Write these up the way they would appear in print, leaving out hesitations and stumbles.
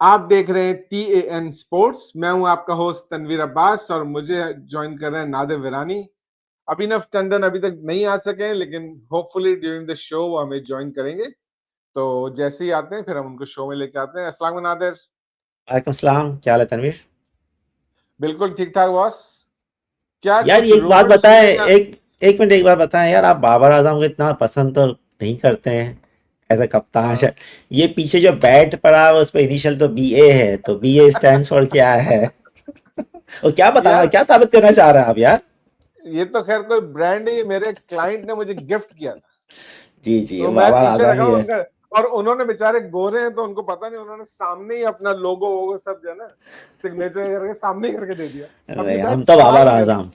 आप देख रहे हैं TAN स्पोर्ट्स। मैं हूं आपका होस्ट तनवीर अब्बास और मुझे ज्वाइन कर रहे हैं नादिर विरानी। अभिनव टंडन अभी तक नहीं आ सके हैं, लेकिन होपफुली ड्यूरिंग द शो वो हमें ज्वाइन करेंगे। तो जैसे ही आते हैं फिर हम उनको शो में लेके आते हैं। अस्सलाम वालेकुम नादिर। वालेकुम सलाम, क्या हाल है तनवीर? बिल्कुल ठीक ठाक बॉस। क्या यार कुछ ये एक बात रूमर बताएं, सुनने में एक एक मिनट, एक बात बताएं यार, आप बाबर आजम को इतना पसंद तो नहीं करते हैं एज अ कप्तान आ, शायद। ये पीछे जो बैट पड़ा है उस पर इनिशियल तो BA है, तो BA स्टैंड्स फॉर क्या है? और क्या बता, यार क्या साबित करना चाह रहे हैं आप यार? ये तो खैर कोई ब्रांड है, मेरे क्लाइंट ने मुझे गिफ्ट किया था। जी जी, तो वो मैं बाबर पीछे आजम रखा ही हूँ है। उनका। और उन्होंने बेचारे गोरे हैं तो उनको पता नहीं, उन्होंने सामने ही अपना लोगो वोगो सब जो है ना सिग्नेचर करके सामने ही करके दे दिया। अरे अपनी बैट हम तो इस्तेमाल बाबर नहीं आजम,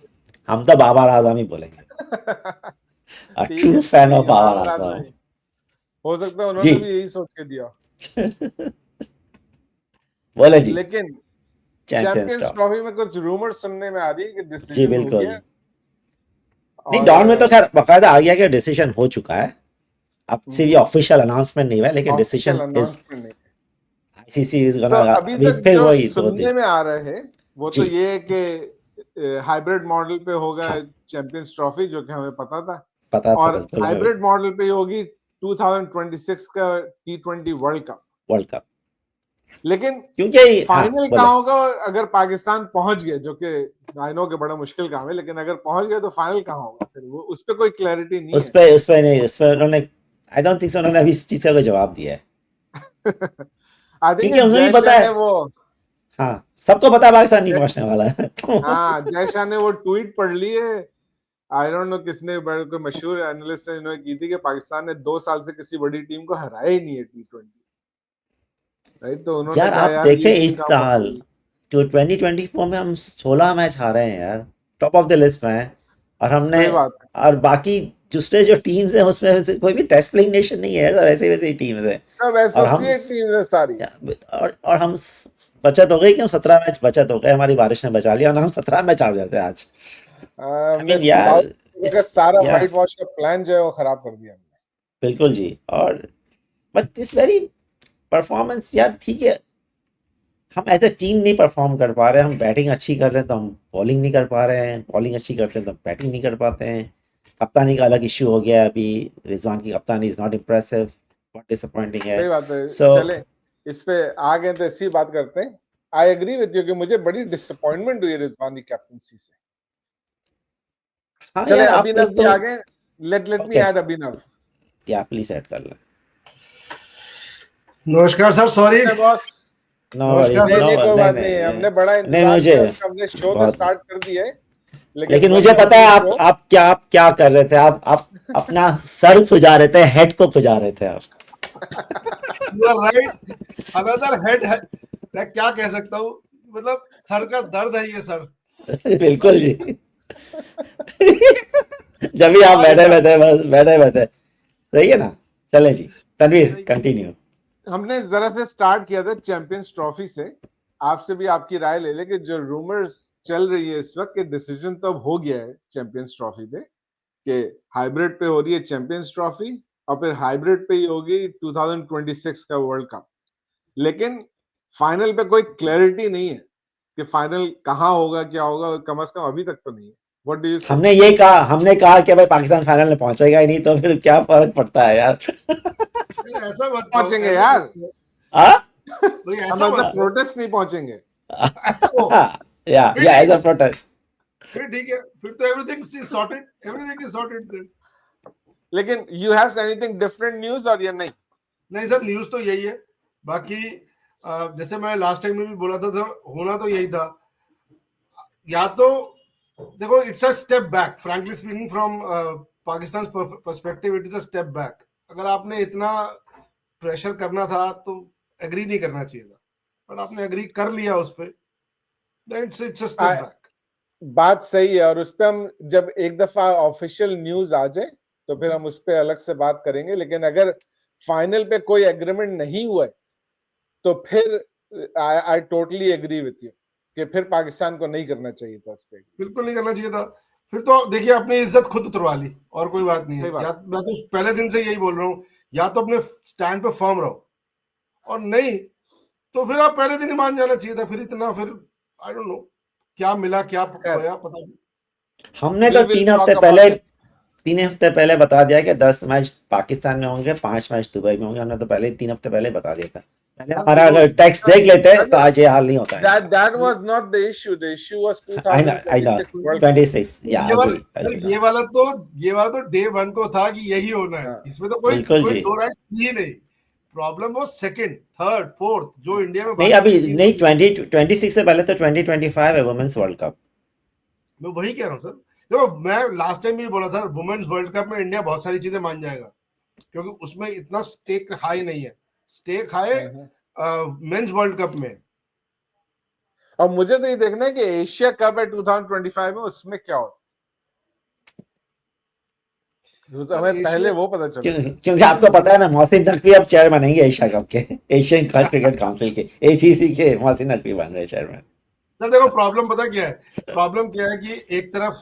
हम तो बाबर आजम ही बोलेंगे। करनी। अ ट्रू फैन ठीक ऑफ है, बाबर बाबर आजम आजम। ही हो सकता है, जी। उन्होंने भी यही सोच के दिया। बोले जी। लेकिन चैंपियंस चैंपियंस ट्रॉफी। ट्रॉफी में कुछ रूमर सुनने में आ रही है कि जी डिसीजन हो बिल्कुल। गया। नहीं, और डॉन में तो खैर बकायदा आ गया कि डिसीजन हो चुका है। अब सिर्फ ये ऑफिशियल अनाउंसमेंट नहीं हुआ है, लेकिन ऑफिशियल डिसीजन इज अनाउंसमेंट नहीं। ICC इज तो गोना। अभी अभी तक फिर जो वही 2 दिन। सुनने में आ रहे हैं वो तो जी। ये है कि हाइब्रिड मॉडल पे होगा हाँ, चैंपियंस ट्रॉफी, जो कि हमें पता था। पता था और बिल्कुल मैं। हाइब्रिड मॉडल पे होगी 2026 का T20 world cup. World cup. लेकिन क्योंकि हाँ फाइनल बोले। कहाँ होगा? अगर पाकिस्तान पहुंच गए, जो कि आई नो कि बड़ा मुश्किल काम है, लेकिन अगर पहुंच गए तो फाइनल कहाँ होगा फिर वो उस पर कोई क्लैरिटी नहीं है। उस पे नहीं, उस पे उन्होंने, आई डोंट थिंक उन्होंने अभी इस चीज का कोई जवाब दिया है। आई थिंक क्योंकि उन्हें भी जय पता शाह है। ने वो हाँ, सबको पता है पाकिस्तान नहीं जय, पहुंचने वाला है तो हाँ जय शाह ने वो ट्वीट पढ़ ली है। आई डोंट नो किसने, कोई मशहूर एनालिस्ट ने इन्होंने की थी कि पाकिस्तान ने 2 साल से किसी बड़ी टीम को हराया ही नहीं है T20। राइट, तो उन्होंने यार कहा आप यार देखें ये इस टीम कहाँ साल पहुंचेगी। जो 2024 में हम 16 मैच हारे हैं यार, टॉप ऑफ द लिस्ट में हैं। और हमने, सही बात है। और बाकी दूसरे जो टीम्स हैं उसमें से कोई भी टेस्ट प्लेइंग नेशन नहीं है, सब ऐसे वैसे ही टीम्स हैं। सब और हम, एसोसिएट टीम है सारी। और हम बचत हो गई कि हम 17 मैच बचत हो गए, हमारी बारिश ने बचा लिया, और हम 17 मैच हार जाते हैं आज। आई हमने मीन यार, साउथ अफ्रीका का इट्स, सारा या व्हाइट वॉश का प्लान जो है वो खराब कर दिया हमने। बिल्कुल जी। और बट इट्स वेरी परफॉर्मेंस यार, ठीक है। हम एज अ टीम नहीं परफॉर्म कर पा रहे हैं, हम बैटिंग अच्छी कर रहे हैं तो हम बॉलिंग नहीं कर पा रहे हैं, बॉलिंग अच्छी करते हैं तो बैटिंग नहीं कर पाते हैं। कप्तानी का अलग इशू हो गया है अभी। रिजवान की कप्तानी इज नॉट इम्प्रेसिव, बहुत डिसअपॉइंटिंग है। सही बात है। सो चले इस पे आ गए तो इसी बात करते हैं। आई एग्री विद यू कि मुझे बड़ी डिसअपॉइंटमेंट हुई रिजवान की कैप्टनसी से। हाँ चले यार, आप अभिनव एक भी तो, आ गए। लेट मी ओके, ऐड अभिनव। या प्लीज ऐड कर लें। नमस्कार सर, सॉरी। नमस्ते बॉस। नो नमस्कार वरीज, नहीं सर। नो, नहीं कोई नहीं बात नहीं है, नहीं हमने बड़ा नहीं, इंतजार मुझे किया उसका, हमने शो तो बहुत, स्टार्ट कर दिया है। लेकिन लेकिन मुझे व्हेन इज पता है द आप शो? आप क्या कर रहे थे, आप अपना सर खुजा रहे थे, हेड को खुजा रहे थे आप you are right. Another head है। मैं क्या कह सकता हूँ, मतलब सर का दर्द है ये सर। बिल्कुल भाई, जी जब भी आप आज बैठे बैठे, बस बैठे बैठे, सही है ना? चले जी, तनवीर सही। कंटिन्यू। हमने जरा से स्टार्ट किया था चैंपियंस ट्रॉफी से। आपसे भी आपकी राय ले ले कि जो रूमर्स चल रही है इस वक्त के डिसीजन तो अब हो गया है चैंपियंस ट्रॉफी पे, कि हाइब्रिड पे हो रही है चैंपियंस ट्रॉफी और फिर हाइब्रिड पे ही होगी 2026 का वर्ल्ड कप। लेकिन फाइनल पे कोई क्लैरिटी नहीं है कि फाइनल कहाँ होगा, क्या होगा, कम से कम अभी तक तो नहीं है। व्हाट डू यू से? हमने कहा कि भाई पाकिस्तान फाइनल में पहुंचेगा ही नहीं, तो फिर क्या फर्क पड़ता है यार नहीं, ऐसा मत कहो, पहुंचेंगे ऐसा मत यार। कहो। आ? भाई हम ऐसा मतलब मत कहो। प्रोटेस्ट नहीं पहुंचेंगे। ऐसा हो। फिर या ठीक एज अ है। प्रोटेस्ट। फिर ठीक है, फिर तो everything is sorted, everything is sorted. लेकिन you have anything different news और या नहीं? नहीं सर, न्यूज तो यही है। बाकी जैसे मैं लास्ट टाइम में भी बोला था सर, होना तो यही था। या तो देखो, it's a step back, frankly speaking, from Pakistan perspective it is a step back. अगर आपने इतना प्रेशर करना था तो एग्री नहीं करना चाहिए था, बट आपने एग्री कर लिया उस पर, इट्स अ स्टेप बैक। बात सही है, और उस पर हम जब एक दफा ऑफिशियल न्यूज आ जाए तो फिर हम उस पर अलग से बात करेंगे। लेकिन अगर फाइनल पे कोई एग्रीमेंट नहीं हुआ है तो फिर I totally agree with you कि फिर पाकिस्तान को नहीं करना चाहिए था उस पर। बिल्कुल नहीं करना चाहिए था। फिर तो देखिए, अपनी इज्जत खुद उतरवा ली, और कोई बात नहीं है। सही बात। या मैं तो पहले दिन से यही बोल रहा हूँ, या तो अपने स्टैंड पे फर्म रहो, और नहीं तो फिर आप पहले दिन ही मान जाना चाहिए था, फिर इतना फिर आई डोंट नो क्या मिला क्या खैर, खोया पता नहीं। हमने we तो will 3 हफ्ते talk पहले about it. 3 हफ्ते पहले बता दिया कि 10 मैच पाकिस्तान में होंगे, 5 मैच दुबई में होंगे। हमने तो पहले 3 हफ्ते पहले बता दिया था। पहले हाँ, हमारा देखो अगर टैक्स देख लेते तो that आज ये हाल नहीं होता है। that was not the issue. The issue was I know, 2026 World Cup. 26, yeah, ये वाला agree, सर agree, ये वाला तो ये वाला तो डे वन को था कि यही होना है, हाँ, इसमें तो कोई बिल्कुल कोई जी। दो राय थी ही नहीं। प्रॉब्लम वो सेकंड थर्ड फोर्थ जो इंडिया में नहीं, बाकी अभी टीम, नहीं, 2026 से पहले तो 2025 है वुमेन्स वर्ल्ड कप। मैं वही कह रहा हूँ सर। देखो मैं लास्ट टाइम भी बोला था वुमेन्स वर्ल्ड कप में इंडिया बहुत सारी चीजें मान जाएगा, क्योंकि उसमें इतना स्टेक हाई नहीं है, stake high men's world cup में। और मुझे तो ये देखना है कि एशिया कप है 2025 में, उसमें क्या होता है, हमें पहले वो पता चले। क्योंकि आपको पता है ना, मोहसिन नकवी अब चेयर बनेंगे एशिया कप के, एशियन क्रिकेट काउंसिल के, एसीसी के मोहसिन नकवी बन रहे चेयरमैन। सर देखो प्रॉब्लम पता क्या है, प्रॉब्लम क्या है कि एक तरफ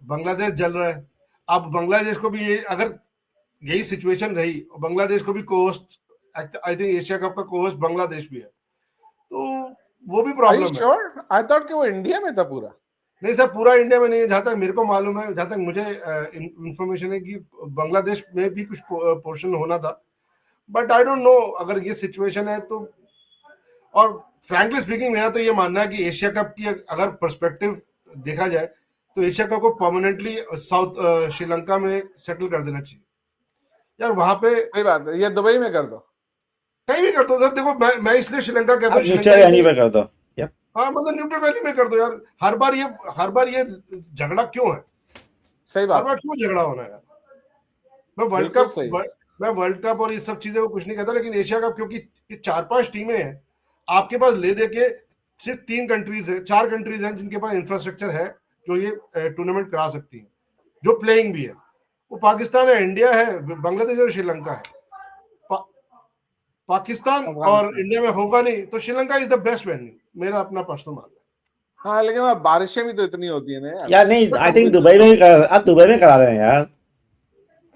बांग्लादेश जल रहा है। अब बांग्लादेश को भी ये अगर यही सिचुएशन रही, बांग्लादेश को भी cost, I think Asia cup का कोस्ट बांग्लादेश भी है, तो वो भी Are you प्रॉब्लम है। sure? I thought कि वो इंडिया में था पूरा। नहीं सर पूरा इंडिया में नहीं है, जहां तक मेरे को मालूम है, जहां तक मुझे इंफॉर्मेशन है कि बांग्लादेश में भी कुछ पोर्शन होना था, बट आई डोंट नो अगर ये सिचुएशन है तो। और फ्रैंकली स्पीकिंग मेरा तो ये मानना है कि एशिया कप की अगर पर्सपेक्टिव देखा जाए तो एशिया कप को परमानेंटली साउथ श्रीलंका में सेटल कर देना चाहिए यार। वहां पे सही बात है, ये दुबई में कर दो, कहीं भी कर दो सर। देखो मैं इसलिए श्रीलंका कहता हूँ, न्यूट्रल यानी पे कर दो। हाँ मतलब न्यूट्रल वैली में कर दो यार। हर बार ये झगड़ा क्यों है, सही हर बात बार क्यों झगड़ा होना है यार। मैं बिल्कुल सही। मैं वर्ल्ड कप और ये सब चीजें को कुछ नहीं कहता, लेकिन एशिया कप क्योंकि ये 4-5 टीमें हैं आपके पास, ले दे के सिर्फ 3 कंट्रीज है, 4 कंट्रीज हैं जिनके पास इंफ्रास्ट्रक्चर है जो ये टूर्नामेंट करा सकती है, जो प्लेइंग भी है। वो पाकिस्तान है, इंडिया है, बांग्लादेश और श्रीलंका है। पाकिस्तान और इंडिया में होगा नहीं तो Sri Lanka is the best venue, मेरा अपना पर्सनल मानना है। हाँ लेकिन वहाँ बारिशें भी तो इतनी होती है ना यार। यार नहीं, आई थिंक दुबई में अब दुबई में करा रहे हैं यार।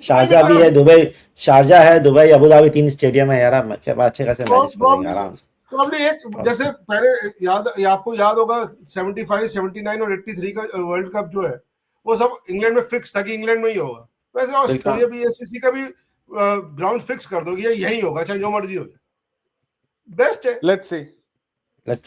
शारजा भी है, दुबई, शारजा है, दुबई, अबू धाबी, 3 स्टेडियम है यार। अच्छे खासे मैचेस करेंगे आराम से। प्रॉब्लम एक जैसे पहले आपको याद होगा 75, 79 और 83 का वर्ल्ड कप जो है वो सब इंग्लैंड में फिक्स था कि इंग्लैंड में ही होगा। वैसे ऑस्ट्रेलिया भी एससीसी का भी ग्राउंड फिक्स कर दोगे, यही होगा चाहे जो मर्जी हो जाए। बेस्ट है। लेट्स सी मैं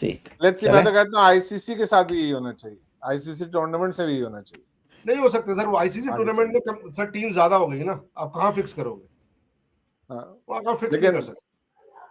तो कहता हूँ आईसीसी के साथ भी यही होना चाहिए, आईसीसी टूर्नामेंट से भी यही होना चाहिए। नहीं हो सकता सर, वो आईसीसी टूर्नामेंट में सर टीम ज्यादा हो गई ना, आप कहाँ फिक्स करोगे, वहां कहाँ फिक्स नहीं कर सकते।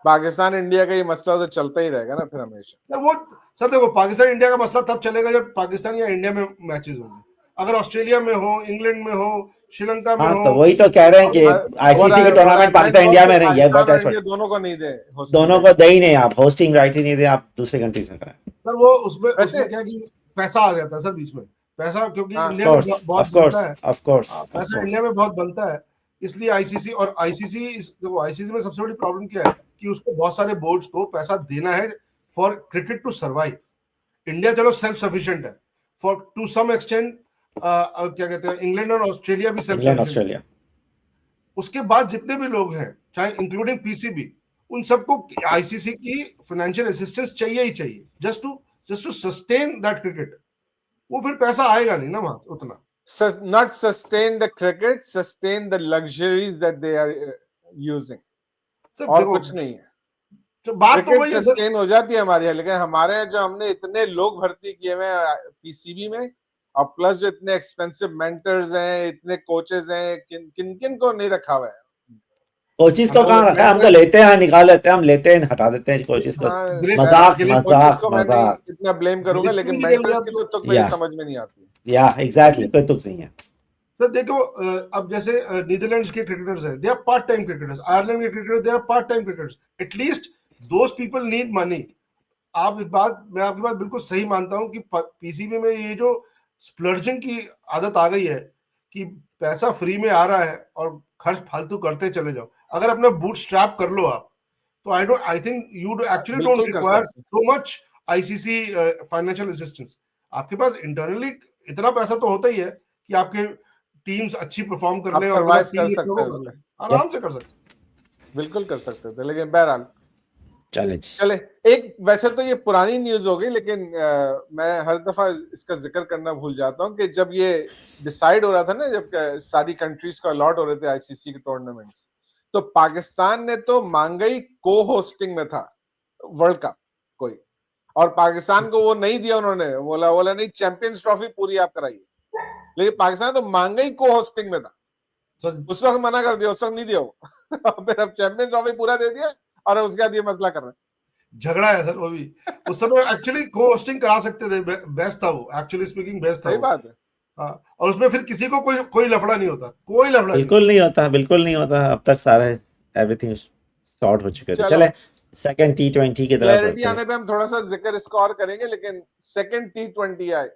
पाकिस्तान इंडिया का ये मसला तो चलता ही रहेगा ना फिर हमेशा। वो सर देखो पाकिस्तान इंडिया का मसला तब चलेगा जब पाकिस्तान या इंडिया में मैचेस होंगे। अगर ऑस्ट्रेलिया में हो, इंग्लैंड में हो, श्रीलंका में हो, तो वही तो कह रहे हैं कि आईसीसी के टूर्नामेंट पाकिस्तान इंडिया में नहीं है, बट दोनों को नहीं दे, दोनों को दे ही नहीं, आप होस्टिंग राइट ही नहीं दे, आप दूसरे कंट्रीज में करें। सर वो उसमें क्या कि पैसा आ जाता है सर बीच में, पैसा क्योंकि इंडिया में बहुत बनता है, पैसा इंडिया में बहुत बनता है, इसलिए आईसीसी और आईसीसी में सबसे बड़ी प्रॉब्लम क्या है कि उसको बहुत सारे बोर्ड्स को पैसा देना है for cricket to survive. India चलो सेल्फ सफिशिएंट है फॉर टू सम एक्सटेंट, क्या कहते हैं इंग्लैंड और ऑस्ट्रेलिया भी सेल्फ सफिशिएंट। उसके बाद जितने भी लोग हैं चाहे इंक्लूडिंग पीसीबी, उन सबको आईसीसी की फाइनेंशियल असिस्टेंस चाहिए ही चाहिए just to sustain that cricket. वो फिर पैसा आएगा नहीं ना वहां उतना। Not sustain the cricket, sustain the luxuries that they are using. और कुछ नहीं है। तो बात तो वही है सर, सस्टेन हो जाती है हमारी, लेकिन हमारे यहाँ जो हमने इतने लोग भर्ती किए हुए पीसीबी में, और प्लस जो इतने एक्सपेंसिव मेंटर्स हैं, इतने कोचेस हैं, किन को नहीं रखा हुआ है। कोचिस को कहाँ रखा है, हम तो लेते हैं निकाल लेते हैं, हम लेते हैं हटा देते हैं कोचिस को। मजाक इतना ब्लेम करूंगा, लेकिन मेंटर्स की तो तुक मेरी समझ में नहीं आती। या एग्जैक्टली, कोई तुक नहीं है सर। देखो अब जैसे नीदरलैंड्स के क्रिकेटर्स हैं, they are part time cricketers, Ireland के cricketers they are part time cricketers, at least those people need money. मैं आपकी बात बिल्कुल सही मानता हूं कि पीसीबी में ये जो स्प्लर्जिंग की आदत आ गई है कि पैसा फ्री में आ रहा है और खर्च फालतू करते चले जाओ। अगर अपना बूट स्ट्रैप कर लो आप, तो I think you actually don't require so much ICC financial assistance. आपके पास इंटरनली इतना पैसा तो होता ही है कि आपके टीम्स अच्छी परफॉर्म कर ले और सर्वाइव कर सकते हैं, आराम से कर सकते हैं, बिल्कुल कर सकते थे। लेकिन बहरहाल चले जी। चले, एक वैसे तो ये पुरानी न्यूज हो गई, लेकिन मैं हर दफा इसका जिक्र करना भूल जाता हूँ कि जब ये डिसाइड हो रहा था ना, जब सारी कंट्रीज को अलॉट हो रहे थे आईसीसी के टूर्नामेंट्स, तो पाकिस्तान ने तो मांगई को होस्टिंग में था वर्ल्ड कप कोई, और पाकिस्तान को वो नहीं दिया उन्होंने, बोला बोला नहीं, चैंपियंस ट्रॉफी पूरी आप कराइए, लेकिन पाकिस्तान तो मांगई को होस्टिंग में था, सर उस वक्त मना कर दिया, उस वक्त नहीं दिया वो फिर अब चैंपियंस ट्रॉफी पूरा दे दिया और उसके बाद ये मसला कर रहे हैं। झगड़ा है सर वो भी। उस समय एक्चुअली को होस्टिंग करा सकते थे, बेस्ट था वो, एक्चुअली स्पीकिंग बेस्ट था सही वो। बात है। हाँ, और उसमें फिर किसी को कोई कोई लफड़ा नहीं होता, कोई लफड़ा नहीं बिल्कुल नहीं होता, बिल्कुल नहीं होता, अब तक सारा एवरीथिंग सॉर्ट हो चुके थे। चलो, चले सेकंड T20 की तरफ क्लैरिटी बढ़ते हैं। आने पे हम थोड़ा सा जिक्र इसका और करेंगे, लेकिन सेकंड T20 आए,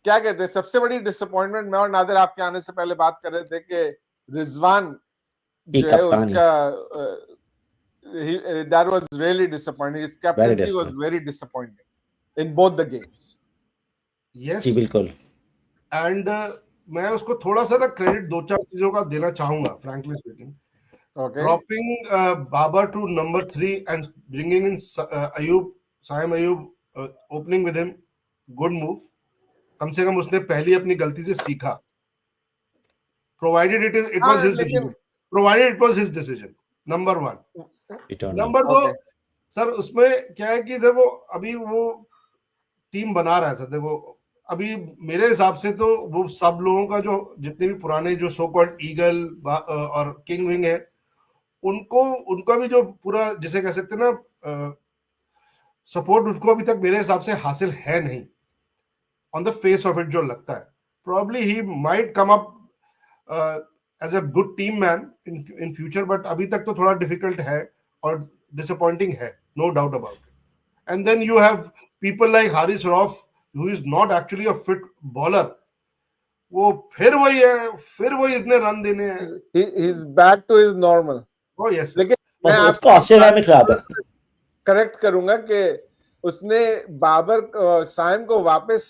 क्या कहते हैं सबसे बड़ी डिसअपॉइंटमेंट? मैं और नादिर आपके आने से पहले बात कर रहे थे कि रिजवान की जो है कप्तानी उसका that was really disappointing. His very captaincy was disappoint. very disappointing in both the games. Yes. जी बिल्कुल। एंड मैं उसको थोड़ा सा ना क्रेडिट दो चार चीजों का देना चाहूंगा, frankly speaking. Okay. Dropping Babar to number 3 and bringing in Saim Ayub, opening with him, good move. कम से कम उसने पहली अपनी गलती से सीखा, provided it was his decision, provided it was his decision, number 1. Number 2 Okay. Sir उसमें क्या है कि देखो अभी वो टीम बना रहा है सर, देखो अभी मेरे हिसाब से तो वो सब लोगों का जो जितने भी पुराने जो सो कॉल्ड ईगल और किंग विंग है, उनको उनका भी जो पूरा जिसे कह सकते हैं ना सपोर्ट, उसको अभी तक मेरे हिसाब से हासिल है नहीं on the face of it, जो लगता है। Probably he might come up as a good team man in future, but अभी तक तो थोड़ा डिफिकल्ट है और डिसअपॉइंटिंग है, no doubt about it. And then you have people like Haris Rauf who is not actually a fit bowler, वो फिर वही है, फिर वही इतने रन देने हैं। He's back to his normal. O yes, लेकिन मैं उसको ऑस्ट्रेलिया में खिला था। करेक्ट करूंगा कि उसने बाबर साइम को वापस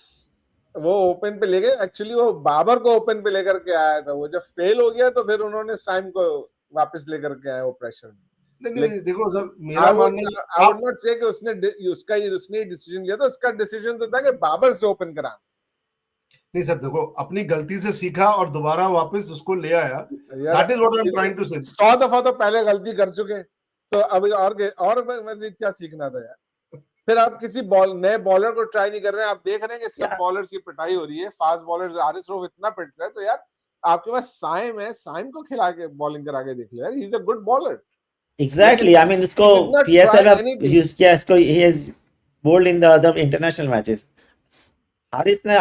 वो ओपन पे ले गए, एक्चुअली वो बाबर को ओपन पे लेकर के आया था, वो जब फेल हो गया तो फिर उन्होंने साइम को वापस लेकर के आया वो प्रेशर में। नहीं देखो सर, मेरा मानना आई वुड नॉट से कि उसने डिसीजन लिया था, उसका डिसीजन तो था कि बाबर से ओपन कराना। नहीं सर, देखो अपनी गलती से सीखा और दोबारा वापस उसको ले आया, that is what I am trying to say. 100 दफा तो पहले गलती कर चुके, तो अभी और मजीद क्या सीखना था यार? फिर आप किसी नए बॉलर को ट्राई नहीं कर रहे हैं, आप देख रहे हैं कि सब बॉलर्स की पिटाई हो रही है, फास्ट बॉलर्स हारिस रऊफ इतना पिट रहा है, तो यार आपके पास साइम है, साइम को खिला के बॉलिंग करा के देख लो यार, he is a good bowler. Exactly, I mean इसको पीएसएल में यूज किया, इसको he has bold in the other international matches. Haris ने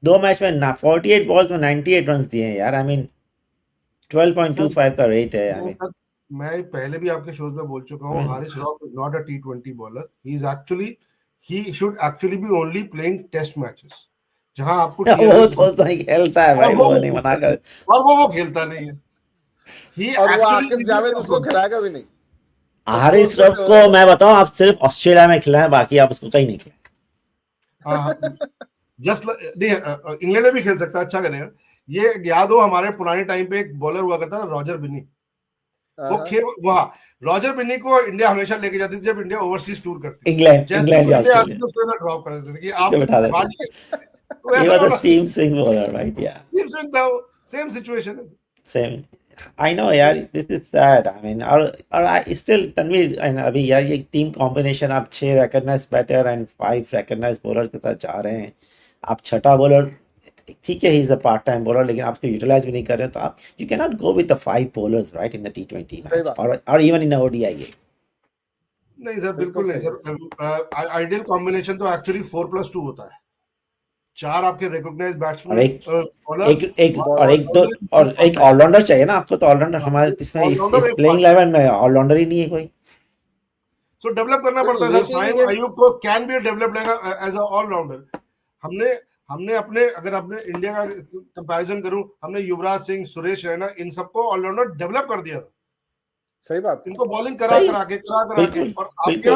2 मैच में 48 बॉल्स में 98 रन दिए हैं यार, आई मीन 12.25 का रेट है। आई मीन मैं पहले भी आपके शोज में बोल चुका हूँ, Haris Rauf is not a T20 bowler, he should actually be only playing test matches, जहां आपको वो तो नहीं खेलता है भाई, वो नहीं मना कर, और वो खेलता नहीं है, और वो आकिब जावेद उसको खिलाएगा भी नहीं। हारिस रऊफ को मैं बताऊं, आप सिर्फ ऑस्ट्रेलिया में खिलाएं, बाकी आप उसको कहीं नहीं खिलाएं। जस्ट इंग्लैंड में भी खेल सकता है, अच्छा करेगा। ये याद हो, हमारे पुराने टाइम पे एक बॉलर हुआ करता था रॉजर बिन्नी, वो वहां रॉजर बिन्नी को इंडिया हमेशा लेके जाती थी जब इंडिया ओवरसीज टूर करती, इंग्लैंड इंडिया आती तो उसको ड्रॉप कर देते थे कि आप बिठा देते। He was a seam swing bowler, right? Yeah. Seam swing था, same situation है। Same. I know यार, this is sad. I mean, और I still तनवीर, अभी यार ये टीम कॉम्बिनेशन, आप 6 recognized batter and 5 recognized bowler के साथ जा रहे हैं, आप छठा बॉलर, ठीक है, he is a part time bowler, लेकिन आप उसको यूटिलाइज भी नहीं कर रहे हो, तो आप you can not go with the 5 bowlers right in the T20 match और इवन इन ODI। नहीं सर, बिल्कुल नहीं सर, आइडियल कॉम्बिनेशन तो एक्चुअली 4+2 होता है, 4 आपके रिकॉग्नाइज्ड बैट्समैन, एक ऑलराउंडर चाहिए ना आपको, तो ऑलराउंडर हमारे इसमें इस प्लेइंग 11 में ऑलराउंडर ही नहीं है कोई, सो डेवलप करना पड़ता है सर। साइम अयूब को can be developed as a allrounder. हमने अपने, अगर अपने इंडिया का कंपैरिजन करूं, हमने युवराज सिंह, सुरेश रैना, इन सबको ऑलराउंडर डेवलप कर दिया था। सही बात, इनको बॉलिंग करा के और आपके,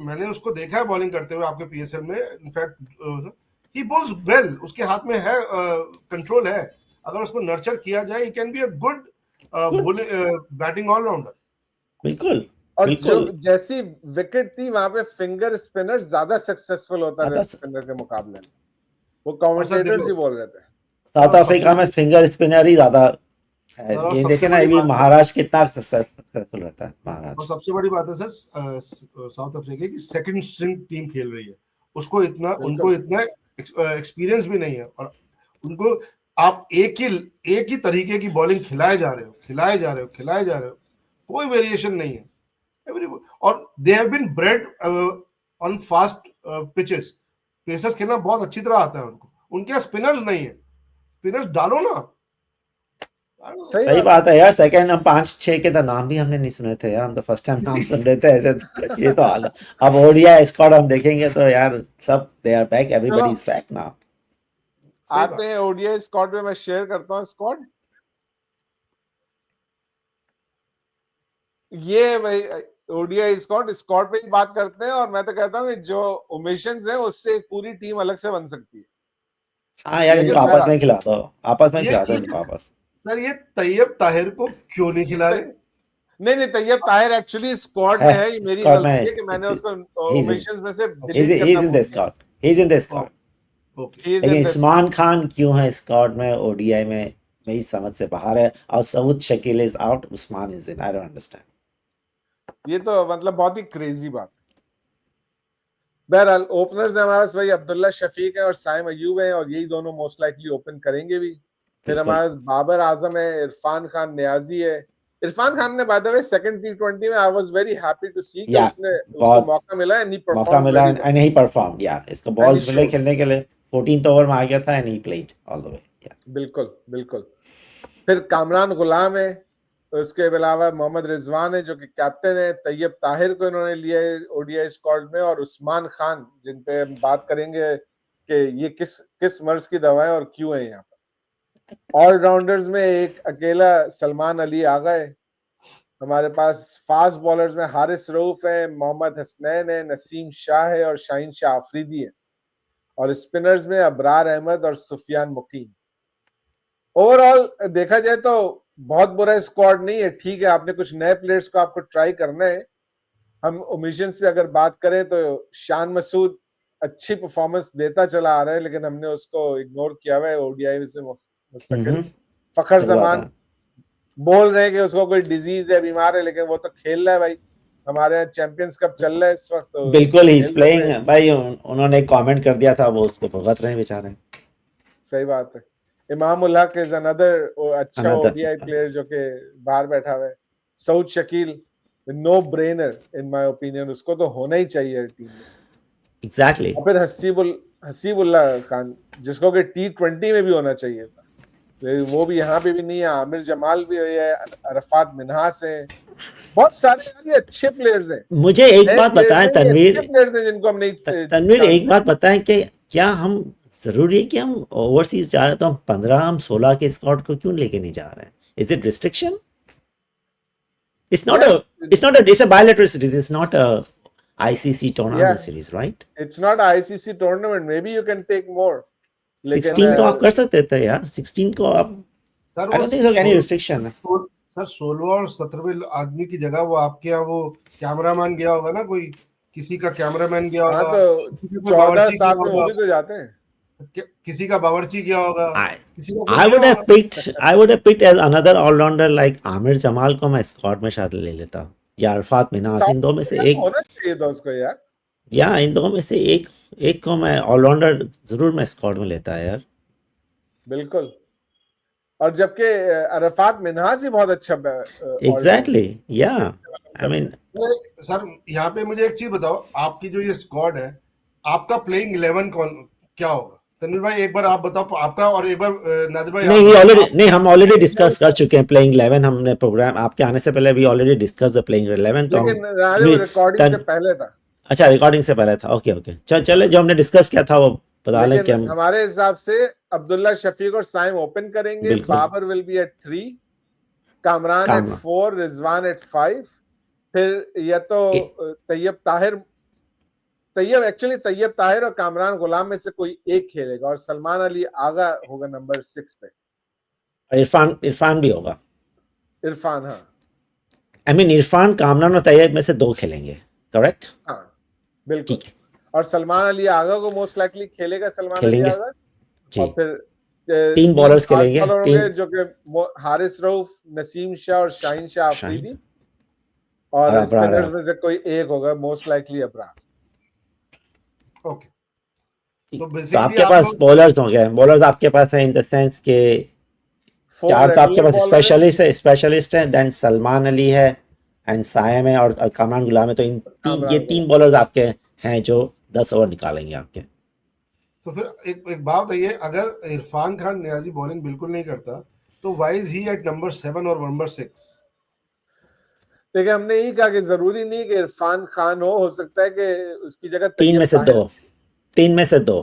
मैंने उसको देखा है बॉलिंग करते हुए आपके पीएसएल में, इनफैक्ट ही बॉल्स वेल, उसके हाथ में है कंट्रोल है, अगर उसको नर्चर किया जाए, he can be a good batting allrounder. बिल्कुल और जो बिल्कुल जैसी विकेट थी वहां पे फिंगर स्पिनर ज्यादा सक्सेसफुल होता ज्यादा लेग स्पिनर के मुकाबले में, वो और सर कमेंटेटर्स देखो ही बोल रहे थे। साउथ सर सबसे अफ्रीका में बड़ी फिंगर स्पिनर ही ज्यादा है। सर और ये सबसे देखे ना, बड़ी ये भी बात है महाराष्ट्र कितना सक्सेसफुल रहता है और महाराष्ट्र। सबसे बड़ी बात है सर साउथ अफ्रीका की सेकंड स्ट्रिंग टीम खेल रही है, उसको इतना उनको बिल्कुल इतना एक्सपीरियंस भी नहीं है, और उनको आप एक ही तरीके की बॉलिंग खिलाए जा रहे हो, कोई वेरिएशन नहीं है। एवरी और they have been bred on fast pitches, pacers खेलना बहुत अच्छी तरह आता है उनको, उनके यहाँ स्पिनर्स नहीं है, स्पिनर्स डालो ना। सही सही बात है। बात है यार, सेकंड हम 5-6 के तो नाम भी हमने नहीं सुने थे यार, हम तो फर्स्ट टाइम नाम इसी सुन रहे थे ऐसे तो। ये तो हाल है। अब ओडीआई स्क्वाड हम देखेंगे तो यार सब दे आर बैक, चलो एवरीबॉडी इज बैक नाउ। सही आते बात। हैं ओडीआई स्क्वाड में, मैं शेयर करता हूँ स्क्वाड। ये भाई ओडीआई स्क्वाड पे ही बात करते हैं, और मैं तो कहता हूँ कि जो ओमिशंस है उससे एक पूरी टीम अलग से बन सकती है। हाँ यार, लेकिन इनको सर आपस में खिला दो, आपस में खिला दो ये इनको आपस। सर ये तैयब ताहिर को क्यों नहीं खिला रहे? नहीं नहीं, तैयब ताहिर एक्चुअली स्क्वाड है में है, ये मेरी स्क्वाड गलती है कि मैंने में, उसको ही ओमिशंस में से ओके डिलीट करना इज इन भूल द गया। Squad, he is in the squad. Okay he is लेकिन इन द उस्मान खान क्यों है स्क्वाड में ओडीआई में, मेरी समझ से बाहर है। और Saud Shakeel is out, Usman is in, I don't understand. ये तो मतलब बहुत ही क्रेजी बात है। बहरहाल ओपनर्स हमारे पास वही अब्दुल्ला शफीक है और साइम अयूब है, और यही दोनों मोस्ट लाइकली ओपन करेंगे भी। फिर बिल्कुल हमारे पास बाबर आजम है, इरफान खान नियाजी है। इरफान खान ने बाय द वे सेकंड टी20 में I was very happy to see कि या उसने उसको बहुत मौका मिला एंड ही मौका परफॉर्म्ड मिला very well and he perform, या इसको एंड ही बॉल्स मिले शोड। खेलने के लिए। 14th ओवर में आ गया था and he played all the way. या बिल्कुल बिल्कुल। फिर कामरान गुलाम है, उसके अलावा मोहम्मद रिजवान है जो कि कैप्टन है, तैयब ताहिर को इन्होंने लिया है ओडीआई स्क्वाड में, और उस्मान खान जिन पे हम बात करेंगे कि ये किस किस मर्ज की दवा है और क्यों है यहाँ पर। ऑलराउंडर्स में एक अकेला सलमान अली आ गए। हमारे पास फास्ट बॉलर्स में हारिस रऊफ है, मोहम्मद हसनैन है, नसीम शाह है और शाहीन शाह आफरीदी है। और स्पिनर्स में अबरार अहमद और सुफियान मुकीम। ओवरऑल देखा जाए तो बहुत बुरा स्क्वाड नहीं है, ठीक है। आपने कुछ नए प्लेयर्स को आपको ट्राई करना है। हम ओमिशंस पे अगर बात करें तो शान मसूद अच्छी परफॉर्मेंस देता चला आ रहा है, लेकिन हमने उसको इग्नोर किया हुआ है ओडीआई से मुस्तकिल। फखर सही बात है। जमान बोल रहे हैं कि उसको कोई डिजीज है, बीमार है, लेकिन वो तो खेल रहा है भाई। हमारे यहाँ चैंपियंस कप चल रहा है इस वक्त, तो बिल्कुल ही इज खेल रहे हैं। प्लेइंग भाई, उन्होंने एक कमेंट कर दिया था, वो उसको भुगत रहे हैं बेचारे। सही बात है। इमाम उल हक इज अनदर अच्छा अनदर ओडीआई प्लेयर जो कि बाहर बैठा हुआ है। Saud Shakeel no brainer in my opinion, उसको तो होना ही चाहिए टीम में। एग्जैक्टली। और फिर हसीबुल्लाह खान जिसको कि टी20 में भी होना चाहिए था, लेकिन वो भी यहाँ पे भी नहीं है। आमिर जमाल भी है, अरफात मिन्हास है, बहुत सारे यार ये अच्छे प्लेयर्स हैं। मुझे एक नए बात प्लेयर्स बताएं हैं, ये तनवीर, अच्छे प्लेयर्स हैं जिनको हम नहीं तनवीर एक जानते। बात बताएं कि क्या हम, जरूरी है कि हम ओवरसीज जा रहे हैं तो हम 15 हम 16 के स्क्वाड को क्यों लेके नहीं जा रहे हैं? Is it restriction? It's not Yes, a, it's a bilateral series. It's not a ICC tournament yeah, series, right? it's not a ICC tournament. Maybe you can take more. लेकिन 16 को आप कर सकते थे यार, 16 को आप, सर I वो don't think so any restriction है। सर 16 और 17वें आदमी की जगह वो आपके यहाँ वो कैमरामैन गया होगा ना, कोई किसी का कैमरामैन गया हाँ होगा, तो किसी का कोई 14 बावर्ची गया साथ में वो होगा, भी तो जाते हैं। किसी का बावर्ची गया होगा, I किसी का कोई I गया would have होगा। picked I would have picked as another all-rounder like Aamir Jamal को मैं स्क्वाड में शायद ले लेता, या अरफात मिन्हास, इन साउथ दो में से अफ्रीका को एक, होना चाहिए था उसको यार। या इन दो में से एक को मैं ऑलराउंडर जरूर मैं स्क्वाड में लेता है यार। बिल्कुल। और जबकि अरफात मिन्हास ही बहुत अच्छा ऑलराउंडर एग्जैक्टली, या आई मीन, सर यहाँ पे मुझे एक चीज बताओ, आपकी जो ये स्क्वाड है, आपका प्लेइंग 11 कौन क्या होगा? तनवीर भाई एक बार आप बताओ आपका, और एक बार नादिर भाई आप नहीं बताओ ऑलरेडी, नहीं हम ऑलरेडी डिस्कस कर चुके हैं प्लेइंग 11, हमने प्रोग्राम आपके आने से पहले भी ऑलरेडी डिस्कस द प्लेइंग 11, तो हम लेकिन रिकॉर्डिंग से पहले था। अच्छा रिकॉर्डिंग से पहले था, ओके ओके, चले जो हमने डिस्कस किया था वो बता लें कि लेकिन हम, हमारे हिसाब से अब्दुल्ला शफीक और साइम ओपन करेंगे, बिल्कुल Babar will be at 3, Kamran at काम 4, रिजवान एट 5, फिर या तो तैयब ताहिर और कामरान गुलाम में से कोई एक खेलेगा, और सलमान अली आगा होगा नंबर 6 पे। इरफान भी होगा। इरफान, हाँ आई मीन इरफान, कामरान और तैयब में से 2 खेलेंगे, करेक्ट? हाँ बिल्कुल। ठीक है, और सलमान अली आगा को मोस्ट लाइकली खेलेगा सलमान अली खेलेंगे आगा। जी। और फिर 3 तीन बॉलर्स फास्ट खेलेंगे, बॉलर 3 होंगे जो कि हारिस रऊफ, नसीम शाह और शाहीन शाह शाहीन अफरीदी। और और अबरार स्पिनर्स है। में से कोई एक होगा, मोस्ट लाइकली अबरार। ओके, तो तो बेसिकली आपके आप पास लोग बॉलर्स होंगे, बॉलर्स आपके पास हैं इन द सेंस के 4 4 तो आपके रेगुलर पास बॉलर है। स्पेशलिस्ट है, देन सलमान अली है एंड सायम है और कामरान गुलाम है, तो ये कामरान तीन गुलाम। बॉलर्स आपके हैं जो 10 ओवर निकालेंगे आपके। तो फिर एक बात बताइए, अगर इरफान खान नियाजी बॉलिंग बिल्कुल नहीं करता तो why is he at number 7 और नंबर 6? देखिए हमने यही कहा कि जरूरी नहीं कि इरफान खान हो सकता है कि उसकी जगह 3 में तैयब से ताहिर। 2, 3 में से 2।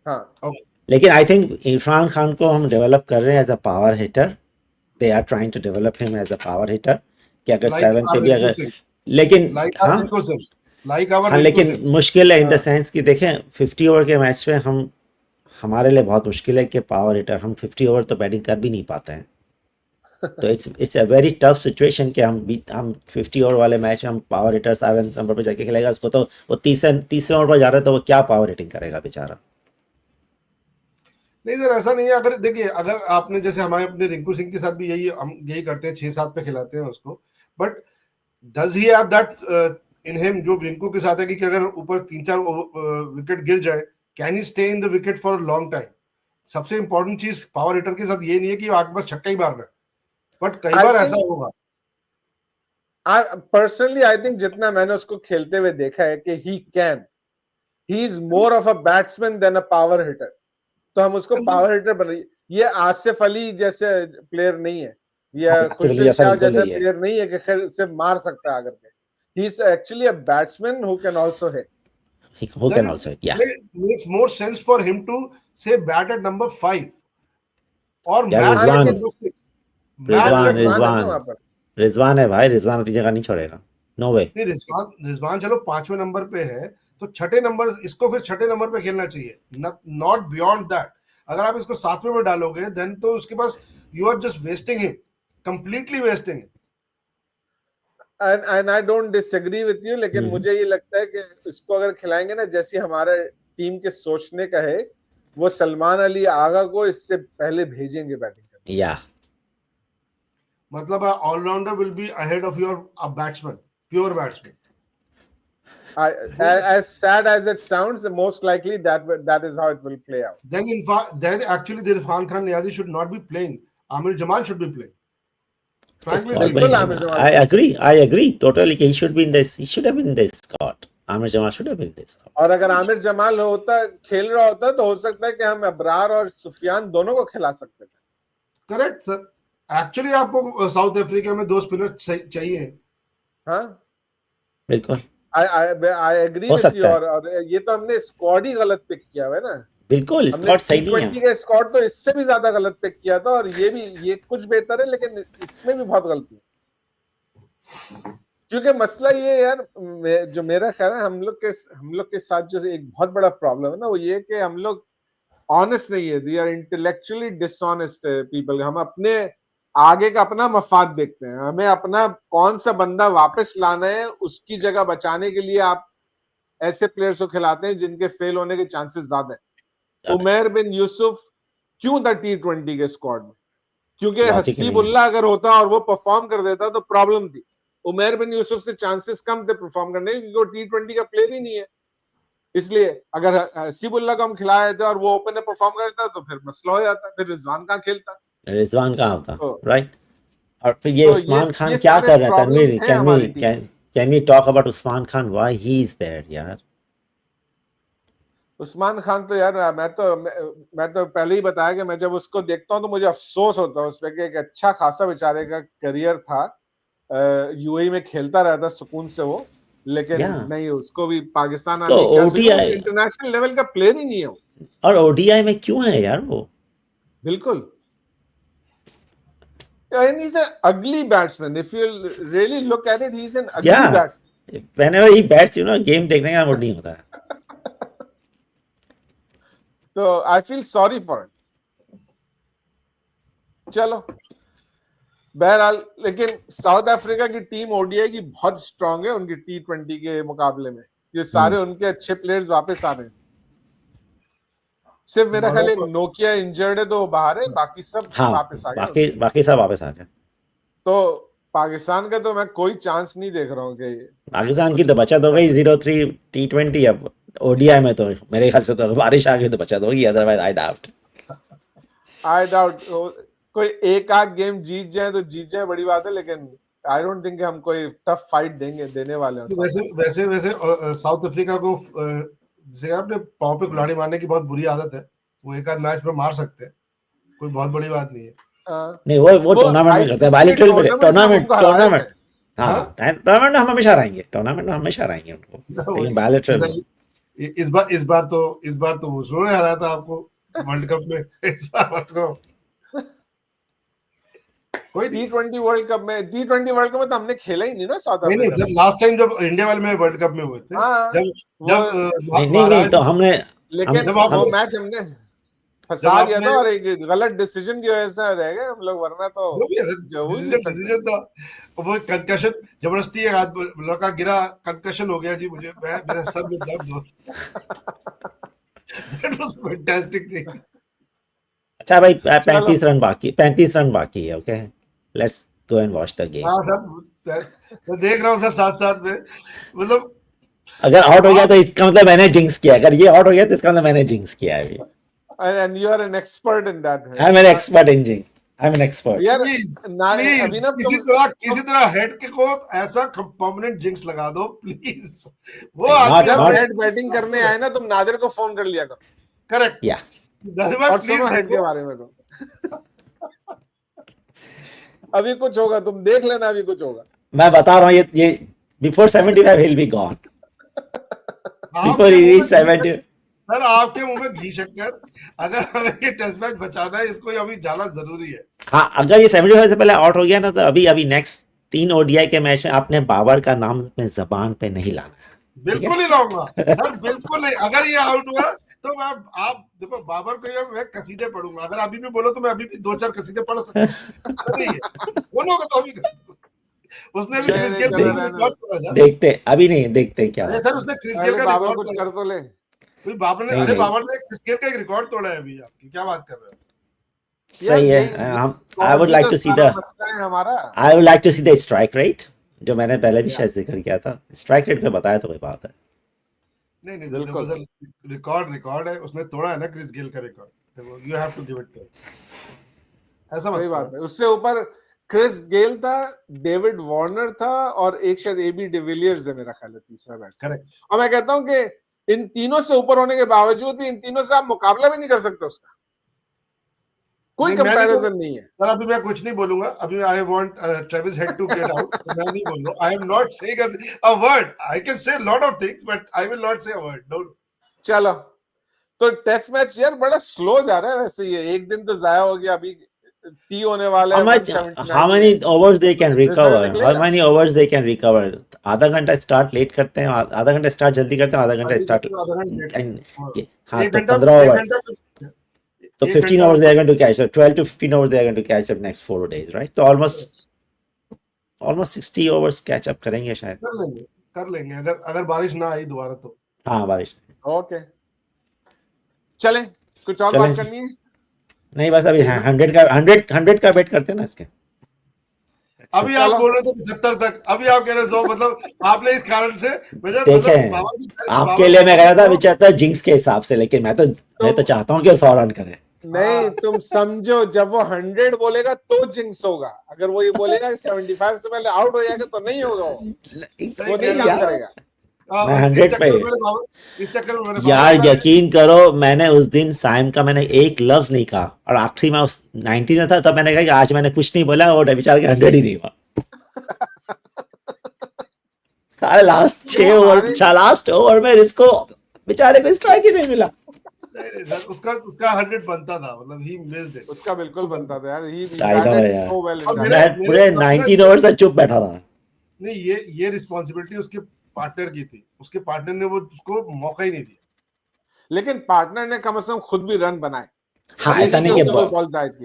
हाँ ओके, लेकिन आई थिंक इरफान खान को हम डेवलप कर रहे हैं as a power hitter, they are trying to develop him as a power hitter, कि अगर लाइक 7 पे आवर भी रिंकू अगर, सिंह, लेकिन लाइक आवर हाँ रिंकू सिंह, लाइक आवर हाँ, रिंकू लेकिन सिंह। मुश्किल है इन द हाँ सेंस कि देखें 50 ओवर के मैच में हम, हमारे लिए बहुत मुश्किल है कि पावर हिटर हम 50 ओवर तो बैटिंग कर भी नहीं पाते हैं। तो it's a very tough situation कि हम 50 ओवर वाले मैच में हम पावर हिटर 7 नंबर पे जाके खेलेगा, उसको तो वो तीसरे ओवर पर जा रहा है तो वो क्या पावर हिटिंग करेगा बेचारा। नहीं सर, ऐसा नहीं है। अगर देखिए, अगर आपने जैसे हमारे अपने रिंकू सिंह के साथ भी यही हम यही करते हैं, 6-7 पे खिलाते हैं उसको, but does he have that in him जो रिंकू के साथ है कि अगर ऊपर 3-4 विकेट गिर जाए, can he stay in the wicket for long time? सबसे इंपॉर्टेंट चीज पावर हिटर के साथ ये नहीं है कि आपके पास छक्का ही मारना है, बट कई आई बार ऐसा थिंक, होगा। पर्सनली आई थिंक जितना मैंने उसको खेलते हुए देखा है कि he is more of a batsman than a power hitter. तो हम उसको पावर हिटर बना, ये आसिफ अली जैसे प्लेयर नहीं है हाँ, या आसिफ अली खुशदिल जैसा शाह बिल्कुल जैसा नहीं है। प्लेयर नहीं है कि सिर्फ मार सकता है आकर के। He is actually a batsman who can also hit. Who Then can also या, it makes more sense for him to say bat at number 5 or यार match हाँ at रिजवान, लेकिन number 6. हाँ Match at रिजवान number है ना 6. रिजवान वहां पर। रिजवान है भाई, रिजवान अपनी जगह नहीं छोड़ेगा, नो वे। नहीं, रिजवान चलो 5वें नंबर पे है, तो छठे नंबर इसको फिर छठे नंबर पे खेलना चाहिए, नॉट बियॉन्ड दैट। अगर आप इसको 7वें में डालोगे देन तो उसके पास you are just wasting him, completely wasting. And I don't disagree with you, लेकिन मुझे ये लगता है कि इसको अगर खिलाएंगे ना, जैसे हमारे टीम के सोचने का है, वो सलमान अली आगा को इससे पहले भेजेंगे बैटिंग करने। या मतलब allrounder will be ahead of your batsman, pure batsman. as sad as it sounds, most likely that is how it will play out. Then in fact, then actually the Irfan Khan Niazi should not be playing. Amir Jamal should be playing. तो Frankly squad speaking, बिल्कुल बनेगा आमिर ना, जमाल खेल सकता है। आई agree totally कि he should be in this, he should have been in this squad, Aamir Jamal should have been in this squad. और अगर आमिर जमाल होता, खेल रहा होता, तो हो सकता है कि हम अबरार और सुफियान दोनों को खिला सकते थे। correct sir. Actually आपको साउथ अफ्रीका में 2 स्पिनर चाहिए। हाँ बिल्कुल आई एग्री हो विथ यू। सकता है, और ये तो हमने स्क्वाड ही गलत पिक किया हुआ है ना। बिल्कुल हमने स्क्वाड सही नहीं है। T20 का स्क्वाड तो इससे भी ज्यादा गलत पिक किया था, और ये कुछ बेहतर है, लेकिन इसमें भी बहुत गलती है। क्योंकि मसला ये यार, जो मेरा ख्याल है, हम लोग के साथ जो एक बहुत बड़ा प्रॉब्लम है ना, वो ये कि हम लोग ऑनेस्ट नहीं है। We are intellectually dishonest people. हम अपने आगे का अपना मफाद देखते हैं। हमें अपना कौन सा बंदा वापस लाना है, उसकी जगह बचाने के लिए आप ऐसे प्लेयर्स को खिलाते हैं जिनके फेल होने के चांसेस ज्यादा है। उमर बिन यूसुफ क्यों था T20 के स्क्वाड में? क्योंकि लॉजिक ही नहीं है। हसीबुल्ला अगर होता और वो परफॉर्म कर देता तो प्रॉब्लम थी। उमर बिन यूसुफ से चांसेस कम थे परफॉर्म करने के, क्योंकि वो T20 का प्लेयर ही नहीं है। इसलिए अगर हसीबुल्ला को हम खिलाए थे और वो ओपन में परफॉर्म करता तो फिर मसला हो जाता, फिर रिजवान कहाँ खेलता। रिजवान कहाँ होता, तो, राइट। और फिर ये तो उस्मान खान ये क्या सारे कर रहे हैं, प्रॉब्लम्स तनवीर, हैं हमारी टीम में। Can we talk about Usman Khan, why he is there यार। उस्मान खान तो यार, मैं तो पहले ही बताया कि मैं जब उसको देखता हूँ तो मुझे अफसोस होता है उस पर कि एक अच्छा खासा बेचारे का करियर था, यूएई में खेलता रहता सुकून से वो, लेकिन या नहीं, उसको भी पाकिस्तान उसको आने की क्या सोची, वो ओडीआई इंटरनेशनल लेवल का प्लेयर ही नहीं है वो। और ओडीआई में क्यों है यार वो। बिल्कुल। And he's an ugly batsman. If you really look at it, he's an या ugly batsman. Whenever he bats you know, game देखने का मूड नहीं होता है। तो I feel sorry for it. चलो, बहरहाल लेकिन साउथ अफ्रीका की टीम ओडीआई की बहुत स्ट्रांग है उनकी T20 के मुकाबले में। ये सारे उनके अच्छे प्लेयर्स वापस आ रहे हैं। सिर्फ मेरा ख्याल एक नोकिया इंजर्ड है तो वो बाहर है, बाकी सब हाँ वापस आ गए। बाकी बाकी सब वापस आ गए। तो पाकिस्तान का तो मैं कोई चांस नहीं देख रहा हूँ कि पाकिस्तान की तो बचत हो गई 0-3 T20। अब ओडीआई में तो मेरे ख्याल से तो अगर बारिश आ गई तो बचत होगी, अदरवाइज आई डाउट। कोई एक आध गेम जीत जाए तो जीत जाए बड़ी बात है, लेकिन आई डोंट थिंक हम कोई टफ फाइट देने वाले हैं। वैसे साउथ अफ्रीका को जैसे आपने पाव पे खिलाड़ी मारने की बहुत बुरी आदत है, वो एक आध मैच में मार सकते हैं, कोई बहुत बड़ी बात नहीं है। नहीं वो टूर्नामेंट में करते हैं, बायलैटरल पे टूर्नामेंट हाँ टूर्नामेंट में हम हमेशा हराएंगे, टूर्नामेंट में हमेशा हराएंगे उनको, लेकिन बायलैटरल में इस बार तो मुसरो ने हराया था आपको वर्ल्ड कप में। इस बार मत करो। कोई T20 वर्ल्ड कप में तो हमने खेला ही नहीं ना साउथ अफ्रीका। नहीं, लास्ट टाइम जब इंडिया वाले में वर्ल्ड कप में हुए थे, जब नहीं तो हमने, लेकिन वो मैच हमने फंसा दिया था और एक गलत डिसीजन की वजह से रह गए हम लोग, वरना तो डिसीजन था वो। कंकशन जबरदस्ती एक लड़का गिरा, कंकशन हो गया जी, मुझे मेरे सर में दर्द हो। That was fantastic thing. अच्छा भाई 35 रन बाकी है। Okay let's go and watch the game. हाँ सर, मैं देख रहा हूँ सर साथ में, मतलब अगर आउट हो गया तो इसका मतलब मैंने जिंक्स किया, अगर ये आउट हो गया तो इसका मतलब मैंने जिंक्स किया है अभी। And you are an expert in that. I'm an expert in jinx. I'm an expert. यार प्लीज किसी तरह हेड के को ऐसा परमानेंट जिंक्स लगा दो प्लीज। वो जब हेड बैटिंग करने आए ना तुम नादिर को फोन कर लिया करो। करेक्ट या और सुनो हेड के बारे में तो अभी कुछ होगा, तुम देख लेना, अभी कुछ होगा। मैं बता रहा हूँ ये before 75 he'll be gone. Before he reach 70. Sir आपके मुंह में घी शक्कर, अगर हमें ये टेस्ट मैच बचाना है, इसको अभी जाना जरूरी है। हाँ अगर ये 75 से पहले आउट हो गया ना तो अभी नेक्स्ट 3 ओडीआई के मैच में आपने बाबर का नाम अपने जबान पे नहीं लाना है। बिल्कुल नहीं लाऊंगा सर, बिल्कुल नहीं। अगर ये आउट हुआ तो मैं, आप देखो बाबर को मैं कसीदे पढ़ूंगा, अगर अभी भी बोलो तो मैं अभी भी 2-4 कसीदे पढ़ सकता हूँ। तो अभी उसने भी क्रिस गेल का रिकॉर्ड तोड़ा था। देखते अभी नहीं, देखते क्या सर उसने क्रिस गेल का रिकॉर्ड कुछ कर तो ले। बाबर ने, अरे बाबर ने क्रिस गेल का एक रिकॉर्ड तोड़ा है अभी। आपकी क्या बात कर रहे हो? सही है। हम I would like to see the strike rate, जो मैंने पहले भी शायद जिक्र किया था। स्ट्राइक रेट पे बताया तो कोई बात है। नहीं देखो सर, रिकॉर्ड है, उसने तोड़ा है ना क्रिस गेल का रिकॉर्ड, देखो you have to give it to, ऐसा मत। सही बात है। उससे ऊपर क्रिस गेल था, डेविड वार्नर था और एक शायद एबी डिविलियर्स है मेरा ख्याल है तीसरा बैट्समैन। करेक्ट। और मैं कहता हूं कि इन तीनों से ऊपर होने के बावजूद भी इन तीनों से आप मुकाबला भी नहीं कर सकते उसका, कोई कंपैरिजन नहीं है। सर अभी मैं कुछ नहीं बोलूंगा, अभी I want Travis Head to get out. मैं नहीं बोल रहा, I am not saying a word, I can say lot of things but I will not say a word. No चलो तो टेस्ट मैच यार बड़ा स्लो जा रहा है वैसे, ये एक दिन तो जाया हो गया, अभी टी होने वाला है। How many overs they can recover? How many overs they can recover? आधा घंटा स्टार्ट लेट करते हैं, आधा घंटा स्टार्ट जल्दी करते हैं, आधा घंटा स्टार्ट हाँ तो 15 ओवर तो 15 hours they are going to catch up, 12 to 15 hours they are going to catch up next 4 days, right? तो almost 60 overs catch up करेंगे शायद। कर लेंगे अगर बारिश ना आई दोबारा तो। हाँ बारिश। ओके चले, कुछ और बात करनी है? नहीं बस अभी 100 का बेट करते हैं ना इसके। अभी आप बोल रहे थे 75 तक, अभी आप कह रहे 100, मतलब आपने इस कारण से देखें आपके लिए मैं कह रहा था 75 जिंक्स के हिसाब से, लेकिन मैं तो चाहता हूँ कि 100 रन करे। नहीं तुम समझो, जब वो 100 बोलेगा तो जिंक्स होगा, अगर वो ये बोलेगा 75 से पहले आउट हो जाएगा तो नहीं होगा, वो नहीं काम करेगा। मैं 100 पे इस चक्कर में यार यकीन करो, मैंने उस दिन साइम का मैंने एक लफ्ज नहीं कहा, और आखिरी में उस 90 में था तब मैंने कहा कि आज मैंने कुछ नहीं बोला, और बेचारे के 100 ही नहीं हुआ। सारे लास्ट ओवर में इसको बेचारे को स्ट्राइक ही नहीं मिला। उसका 100 बनता था, मतलब ही मिस्ड इट। उसका बिल्कुल बनता था यार, ही पूरे 19 ओवर से चुप बैठा था। नहीं ये रिस्पांसिबिलिटी उसके पार्टनर की थी, उसके पार्टनर ने वो उसको मौका ही नहीं दिया। लेकिन पार्टनर ने कम से कम खुद भी रन बनाए। हाँ, ये ऐसा नहीं कि कि उसने कोई बॉल जायद की।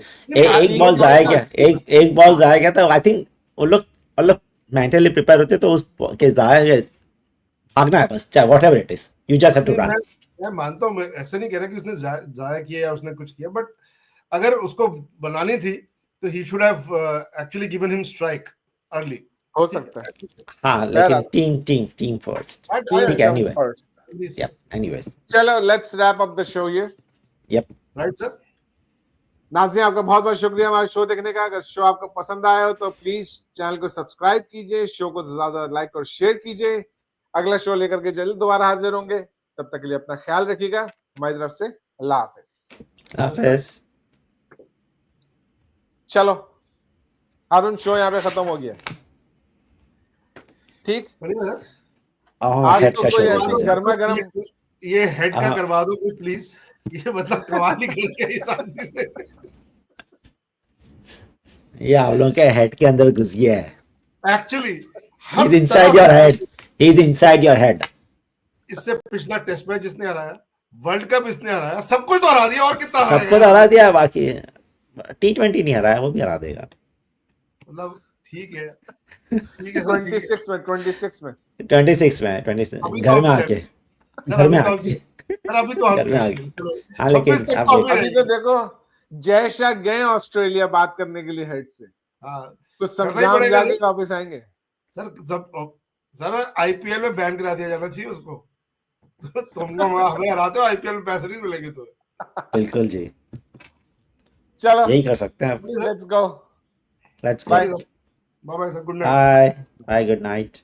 एक बॉल जाया गया, एक बॉल जाया गया, तो आई थिंक वो लोग मतलब मेंटली प्रिपेयर होते तो उस के जाया गया, भागना है बस, चाहे whatever it is, you just have to नहीं, रन। मैं मानता हूँ, मैं ऐसे नहीं कह रहा कि उसने जाया किया या उसने कुछ किया, बट अगर उसको बनानी थी तो ही should have actually given him strike early. हो सकता है। हाँ, लेकिन बहरहाल, टीम फर्स्ट। टीम ठीक है, come anyway, first. Yup, anyways, चलो let's wrap up the show here. Yup. Right sir. नाज़रीन, आपका बहुत बहुत शुक्रिया हमारे शो देखने का। अगर शो आपको पसंद आया हो तो प्लीज चैनल को सब्सक्राइब कीजिए, शो को ज्यादा लाइक और शेयर कीजिए। अगला शो लेकर के जल्द दोबारा हाजिर होंगे, तब तक के लिए अपना ख्याल रखिएगा। हमारी तरफ से अल्लाह हाफिज। हाफिज। चलो हारून, शो यहाँ पे खत्म हो गया। ठीक, बढ़िया सर। आज हेड तो का कोई शो ऐसी देखेंगे। गर्मा गर्म, ये हेड का हाँ। करवा दो कुछ प्लीज, ये मतलब कमाल ही कर दिया इस आदमी ने। ये आप लोगों के हेड के अंदर घुस गया है। Actually he her is inside your head, he is inside your head. इससे पिछला टेस्ट मैच इसने हराया, वर्ल्ड कप इसने हराया, सब कुछ तो हरा दिया, और कितना सबको हराएगा? तो हरा दिया, बाकी T20 नहीं हराया, वो भी हरा देगा। मतलब ठीक है, ठीक है सर, ठीक है। 26 में 26 में 26 में, 26 अभी तो घर में हम आके, सर, घर अभी में तो हम आके, सर, अभी तो हम घर में आके। चलो, हाँ 26 लेकिन तक अब तो अभी देखो, अभी तो रहेंगे। देखो, जय शाह गए ऑस्ट्रेलिया बात करने के लिए हेड से, हाँ, कुछ करना ही समझा पड़ेगा के सर। वापस आएंगे। सर आईपीएल में बैन करा दिया जाना चाहिए उसको। तुमको हमें हराते हो, आईपीएल में पैसे नहीं मिलेंगे तो। बिल्कुल जी, चलो यही कर सकते हैं अब। Let's go, let's go. Bye. Bye bye sir, good night. Bye bye, good night.